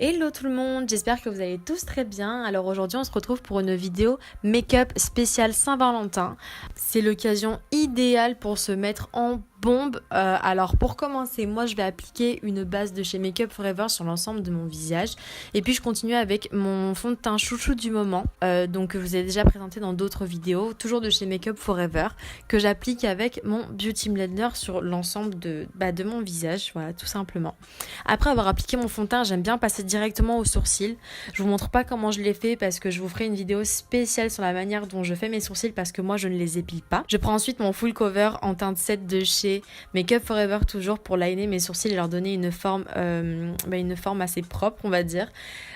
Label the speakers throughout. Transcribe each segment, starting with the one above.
Speaker 1: Hello tout le monde, j'espère que vous allez tous très bien. Alors aujourd'hui on se retrouve pour une vidéo make-up spéciale Saint-Valentin. C'est l'occasion idéale pour se mettre en bombe. Alors pour commencer, moi je vais appliquer une base de chez Make Up Forever sur l'ensemble de mon visage. Et puis je continue avec mon fond de teint chouchou du moment, donc que je vous ai déjà présenté dans d'autres vidéos, toujours de chez Make Up Forever, que j'applique avec mon Beauty Blender sur l'ensemble de mon visage, voilà tout simplement. Après avoir appliqué mon fond de teint, j'aime bien passer directement aux sourcils. Je vous montre pas comment je les fais parce que je vous ferai une vidéo spéciale sur la manière dont je fais mes sourcils parce que moi je ne les épile pas. Je prends ensuite mon full cover en teinte 7 de chez Make Up Forever toujours pour liner mes sourcils et leur donner une forme assez propre on va dire.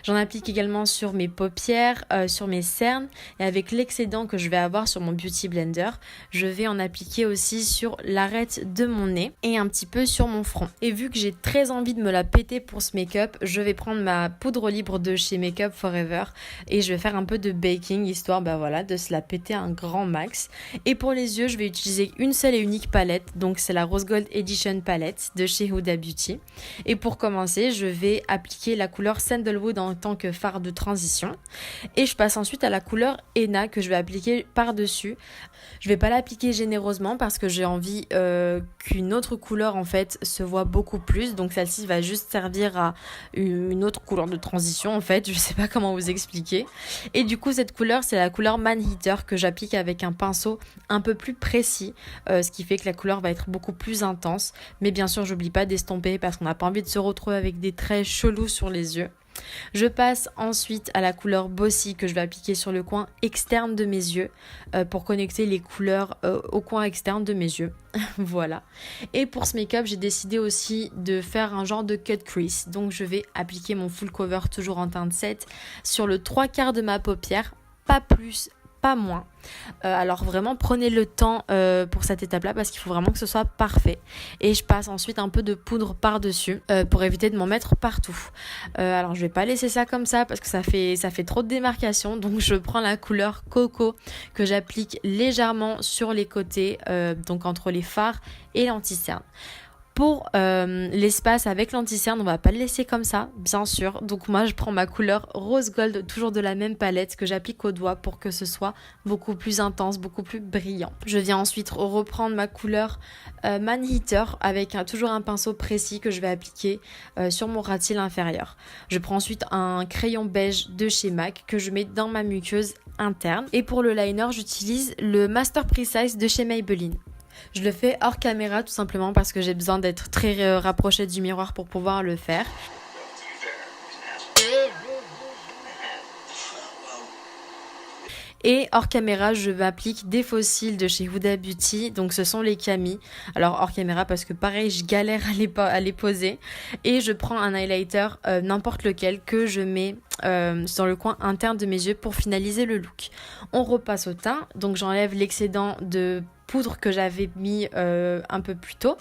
Speaker 1: J'en applique également sur mes paupières, sur mes cernes et avec l'excédent que je vais avoir sur mon Beauty Blender, je vais en appliquer aussi sur l'arête de mon nez et un petit peu sur mon front. Et vu que j'ai très envie de me la péter pour ce make-up, je vais prendre ma poudre libre de chez Make Up Forever et je vais faire un peu de baking histoire de se la péter un grand max. Et pour les yeux, je vais utiliser une seule et unique palette, donc c'est la Rose Gold Edition palette de chez Huda Beauty. Et pour commencer, je vais appliquer la couleur Sandalwood en tant que fard de transition. Et je passe ensuite à la couleur Henna que je vais appliquer par-dessus. Je vais pas l'appliquer généreusement parce que j'ai envie qu'une autre couleur en fait se voit beaucoup plus. Donc celle-ci va juste servir à une autre couleur de transition en fait. Je sais pas comment vous expliquer. Et du coup cette couleur c'est la couleur Man Heater que j'applique avec un pinceau un peu plus précis. Ce qui fait que la couleur va être beaucoup plus intense. Mais bien sûr j'oublie pas d'estomper parce qu'on n'a pas envie de se retrouver avec des traits chelous sur les yeux. Je passe ensuite à la couleur Bossy que je vais appliquer sur le coin externe de mes yeux pour connecter les couleurs au coin externe de mes yeux. Voilà. Et pour ce make-up, j'ai décidé aussi de faire un genre de cut crease. Donc je vais appliquer mon full cover toujours en teinte 7 sur le 3/4 de ma paupière, pas plus, pas moins. Alors vraiment prenez le temps pour cette étape là parce qu'il faut vraiment que ce soit parfait et je passe ensuite un peu de poudre par dessus pour éviter de m'en mettre partout. Alors je vais pas laisser ça comme ça parce que ça fait trop de démarcation, donc je prends la couleur Coco que j'applique légèrement sur les côtés, donc entre les fards et l'anti-cerne. Pour l'espace avec l'anti-cerne, on va pas le laisser comme ça, bien sûr. Donc moi, je prends ma couleur Rose Gold, toujours de la même palette que j'applique au doigt pour que ce soit beaucoup plus intense, beaucoup plus brillant. Je viens ensuite reprendre ma couleur Man Heater avec toujours un pinceau précis que je vais appliquer sur mon ras de cils inférieur. Je prends ensuite un crayon beige de chez MAC que je mets dans ma muqueuse interne. Et pour le liner, j'utilise le Master Precise de chez Maybelline. Je le fais hors caméra tout simplement parce que j'ai besoin d'être très rapprochée du miroir pour pouvoir le faire. Et hors caméra, je m'applique des faux cils de chez Huda Beauty, donc ce sont les Camille. Alors hors caméra parce que pareil, je galère à les poser. Et je prends un highlighter, n'importe lequel, que je mets dans le coin interne de mes yeux pour finaliser le look. On repasse au teint, donc j'enlève l'excédent de poudre que j'avais mis un peu plus tôt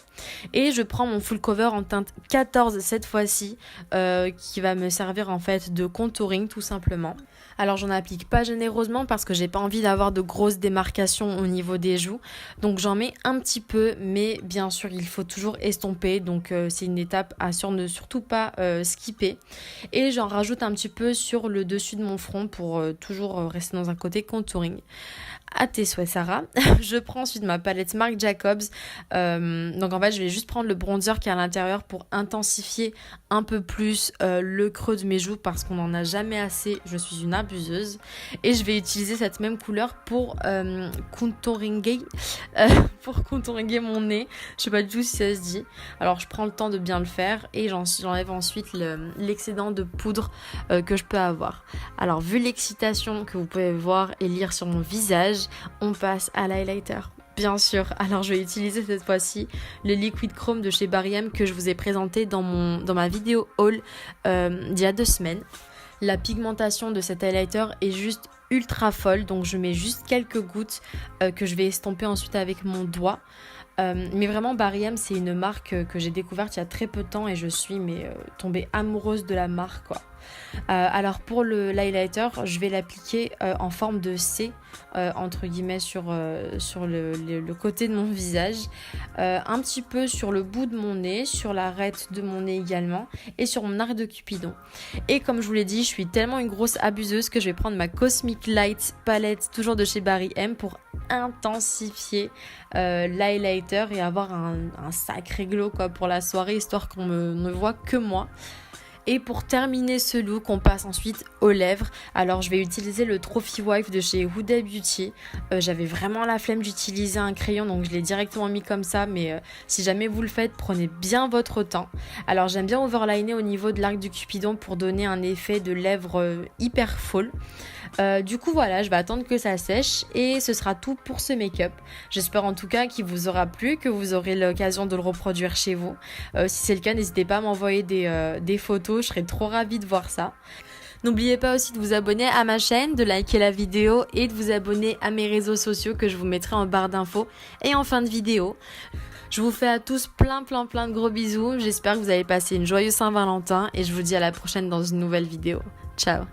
Speaker 1: et je prends mon full cover en teinte 14 cette fois-ci qui va me servir en fait de contouring tout simplement. Alors j'en applique pas généreusement parce que j'ai pas envie d'avoir de grosses démarcations au niveau des joues, donc j'en mets un petit peu, mais bien sûr il faut toujours estomper, donc c'est une étape à ne surtout pas skipper. Et j'en rajoute un petit peu sur le dessus de mon front pour toujours rester dans un côté contouring. À tes souhaits Sarah. Je prends ensuite ma palette Marc Jacobs, donc en fait je vais juste prendre le bronzer qui est à l'intérieur pour intensifier un peu plus le creux de mes joues parce qu'on n'en a jamais assez, je suis une abuseuse. Et je vais utiliser cette même couleur pour contouringuer mon nez, je sais pas du tout si ça se dit. Alors je prends le temps de bien le faire et j'enlève ensuite l'excédent de poudre que je peux avoir. Alors vu l'excitation que vous pouvez voir et lire sur mon visage, on passe à l'highlighter. Bien sûr, alors je vais utiliser cette fois-ci le Liquid Chrome de chez Barry M que je vous ai présenté dans ma vidéo haul d'il y a 2 semaines. La pigmentation de cet highlighter est juste ultra folle, donc je mets juste quelques gouttes que je vais estomper ensuite avec mon doigt. Mais vraiment Barry M c'est une marque que j'ai découverte il y a très peu de temps et je suis tombée amoureuse de la marque quoi. Alors pour l'highlighter, je vais l'appliquer en forme de C, entre guillemets sur le côté de mon visage, un petit peu sur le bout de mon nez, sur l'arête de mon nez également, et sur mon arc de Cupidon. Et comme je vous l'ai dit, je suis tellement une grosse abuseuse que je vais prendre ma Cosmic Light palette, toujours de chez Barry M, pour intensifier l'highlighter et avoir un sacré glow quoi, pour la soirée, histoire qu'on ne voit que moi. Et pour terminer ce look, on passe ensuite aux lèvres. Alors je vais utiliser le Trophy Wife de chez Huda Beauty. J'avais vraiment la flemme d'utiliser un crayon, donc je l'ai directement mis comme ça. Mais si jamais vous le faites, prenez bien votre temps. Alors j'aime bien overliner au niveau de l'arc du Cupidon pour donner un effet de lèvres hyper full. Du coup voilà, je vais attendre que ça sèche et ce sera tout pour ce make-up. J'espère en tout cas qu'il vous aura plu, que vous aurez l'occasion de le reproduire chez vous. Si c'est le cas, n'hésitez pas à m'envoyer des photos, je serais trop ravie de voir ça. N'oubliez pas aussi de vous abonner à ma chaîne, de liker la vidéo et de vous abonner à mes réseaux sociaux que je vous mettrai en barre d'infos et en fin de vidéo. Je vous fais à tous plein de gros bisous. J'espère que vous allez passer une joyeuse Saint-Valentin et je vous dis à la prochaine dans une nouvelle vidéo. Ciao!